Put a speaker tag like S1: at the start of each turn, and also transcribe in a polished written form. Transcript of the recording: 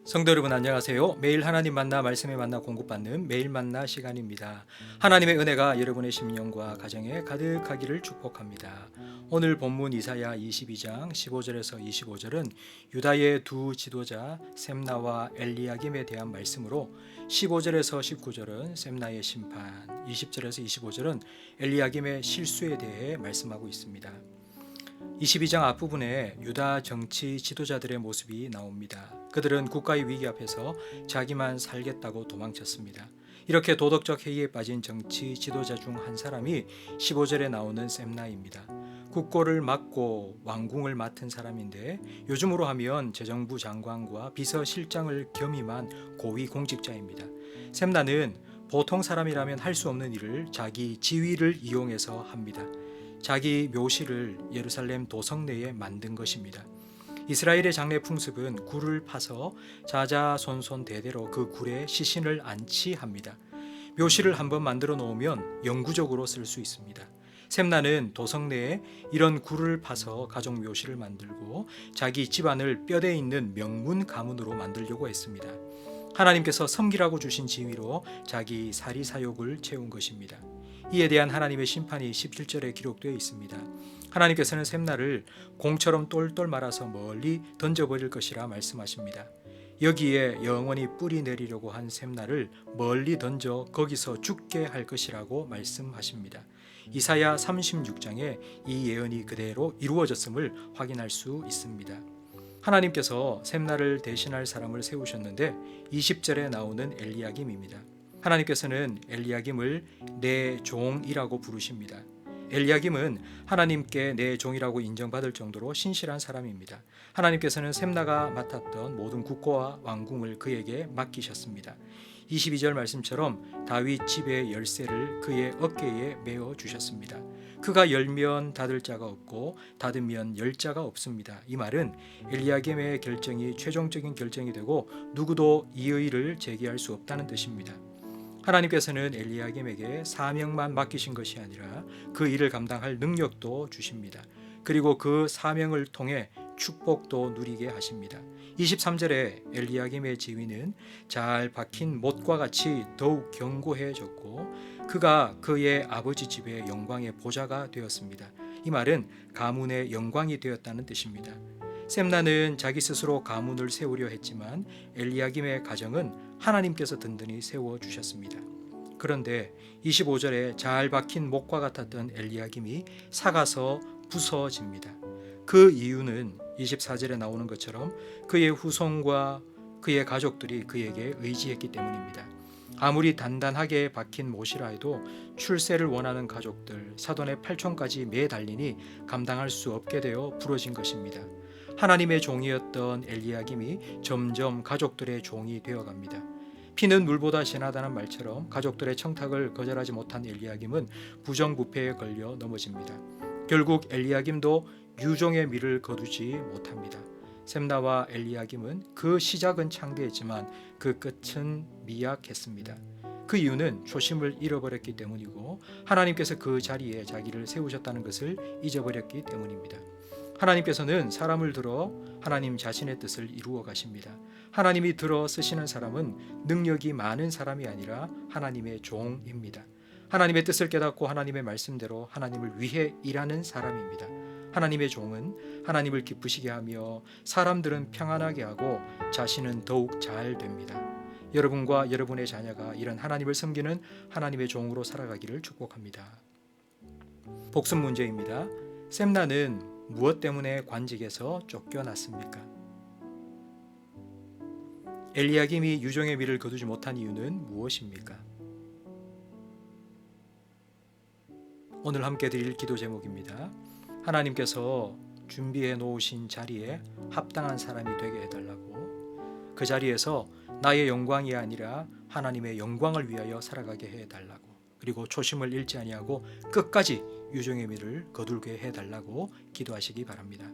S1: 성도 여러분 안녕하세요. 매일 하나님 만나 말씀에 만나 공급받는 매일 만나 시간입니다. 하나님의 은혜가 여러분의 심령과 가정에 가득하기를 축복합니다. 오늘 본문 이사야 22장 15절에서 25절은 유다의 두 지도자 셈나와 엘리야김에 대한 말씀으로 15절에서 19절은 셈나의 심판, 20절에서 25절은 엘리야김의 실수에 대해 말씀하고 있습니다. 22장 앞부분에 유다 정치 지도자들의 모습이 나옵니다. 그들은 국가의 위기 앞에서 자기만 살겠다고 도망쳤습니다. 이렇게 도덕적 해이에 빠진 정치 지도자 중 한 사람이 15절에 나오는 셈나입니다. 국고를 맡고 왕궁을 맡은 사람인데 요즘으로 하면 재정부 장관과 비서실장을 겸임한 고위 공직자입니다. 셈나는 보통 사람이라면 할 수 없는 일을 자기 지위를 이용해서 합니다. 자기 묘실을 예루살렘 도성 내에 만든 것입니다. 이스라엘의 장례 풍습은 굴을 파서 자자손손 대대로 그 굴에 시신을 안치합니다. 묘실을 한번 만들어 놓으면 영구적으로 쓸 수 있습니다. 셈나는 도성 내에 이런 굴을 파서 가족 묘실을 만들고 자기 집안을 뼈대 있는 명문 가문으로 만들려고 했습니다. 하나님께서 섬기라고 주신 지위로 자기 사리사욕을 채운 것입니다. 이에 대한 하나님의 심판이 17절에 기록되어 있습니다. 하나님께서는 셈나를 공처럼 똘똘 말아서 멀리 던져버릴 것이라 말씀하십니다. 여기에 영원히 뿌리 내리려고 한 셈나를 멀리 던져 거기서 죽게 할 것이라고 말씀하십니다. 이사야 36장에 이 예언이 그대로 이루어졌음을 확인할 수 있습니다. 하나님께서 셈나를 대신할 사람을 세우셨는데 20절에 나오는 엘리야김입니다. 하나님께서는 엘리야김을 내 종이라고 부르십니다. 엘리야김은 하나님께 내 종이라고 인정받을 정도로 신실한 사람입니다. 하나님께서는 셈나가 맡았던 모든 국고와 왕궁을 그에게 맡기셨습니다. 22절 말씀처럼 다윗 집의 열쇠를 그의 어깨에 메어 주셨습니다. 그가 열면 닫을 자가 없고 닫으면 열 자가 없습니다. 이 말은 엘리야김의 결정이 최종적인 결정이 되고 누구도 이의를 제기할 수 없다는 뜻입니다. 하나님께서는 엘리야김에게 사명만 맡기신 것이 아니라 그 일을 감당할 능력도 주십니다. 그리고 그 사명을 통해 축복도 누리게 하십니다. 23절에 엘리야김의 지위는 잘 박힌 못과 같이 더욱 견고해졌고 그가 그의 아버지 집의 영광의 보좌가 되었습니다. 이 말은 가문의 영광이 되었다는 뜻입니다. 셈나는 자기 스스로 가문을 세우려 했지만 엘리야김의 가정은 하나님께서 든든히 세워주셨습니다. 그런데 25절에 잘 박힌 목과 같았던 엘리야김이 삭아서 부서집니다. 그 이유는 24절에 나오는 것처럼 그의 후손과 그의 가족들이 그에게 의지했기 때문입니다. 아무리 단단하게 박힌 못이라 해도 출세를 원하는 가족들, 사돈의 팔촌까지 매달리니 감당할 수 없게 되어 부러진 것입니다. 하나님의 종이었던 엘리야김이 점점 가족들의 종이 되어갑니다. 피는 물보다 진하다는 말처럼 가족들의 청탁을 거절하지 못한 엘리야김은 부정부패에 걸려 넘어집니다. 결국 엘리야김도 유종의 미를 거두지 못합니다. 셈나와 엘리야김은 그 시작은 창대했지만 그 끝은 미약했습니다. 그 이유는 초심을 잃어버렸기 때문이고 하나님께서 그 자리에 자기를 세우셨다는 것을 잊어버렸기 때문입니다. 하나님께서는 사람을 들어 하나님 자신의 뜻을 이루어 가십니다. 하나님이 들어 쓰시는 사람은 능력이 많은 사람이 아니라 하나님의 종입니다. 하나님의 뜻을 깨닫고 하나님의 말씀대로 하나님을 위해 일하는 사람입니다. 하나님의 종은 하나님을 기쁘시게 하며 사람들은 평안하게 하고 자신은 더욱 잘 됩니다. 여러분과 여러분의 자녀가 이런 하나님을 섬기는 하나님의 종으로 살아가기를 축복합니다. 복습 문제입니다. 셈나는 무엇 때문에 관직에서 쫓겨났습니까? 엘리야김이 유종의 미를 거두지 못한 이유는 무엇입니까? 오늘 함께 드릴 기도 제목입니다. 하나님께서 준비해 놓으신 자리에 합당한 사람이 되게 해달라고, 그 자리에서 나의 영광이 아니라 하나님의 영광을 위하여 살아가게 해달라고, 그리고 초심을 잃지 아니하고 끝까지 유종의 미를 거두게 해달라고 기도하시기 바랍니다.